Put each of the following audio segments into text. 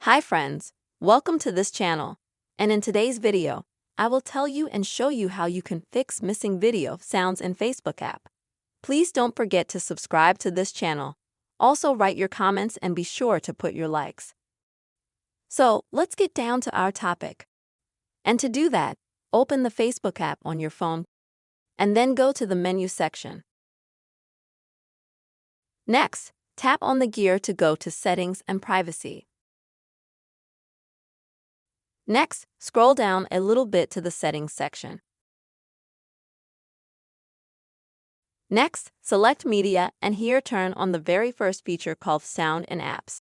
Hi friends, welcome to this channel, and in today's video, I will tell you and show you how you can fix missing video sounds in Facebook app. Please don't forget to subscribe to this channel. Also write your comments and be sure to put your likes. So let's get down to our topic. And to do that, open the Facebook app on your phone and then go to the menu section. Next, tap on the gear to go to Settings and Privacy. Next, scroll down a little bit to the Settings section. Next, select Media and here turn on the very first feature called Sound in Apps.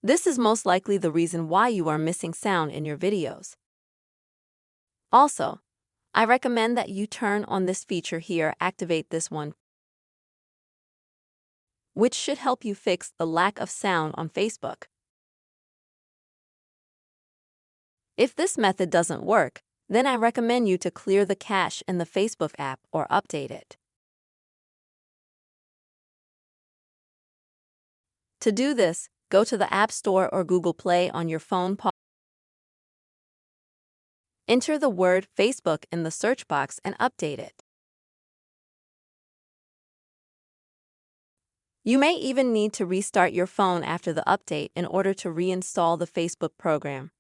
This is most likely the reason why you are missing sound in your videos. Also, I recommend that you turn on this feature here, activate this one, which should help you fix the lack of sound on Facebook. If this method doesn't work, then I recommend you to clear the cache in the Facebook app or update it. To do this, go to the App Store or Google Play on your phone. Enter the word Facebook in the search box and update it. You may even need to restart your phone after the update in order to reinstall the Facebook program.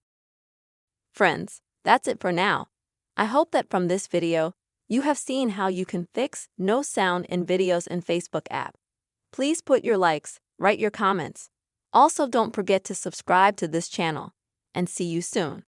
Friends, that's it for now. I hope that from this video, you have seen how you can fix no sound in videos in Facebook app. Please put your likes, write your comments. Also, don't forget to subscribe to this channel, and see you soon.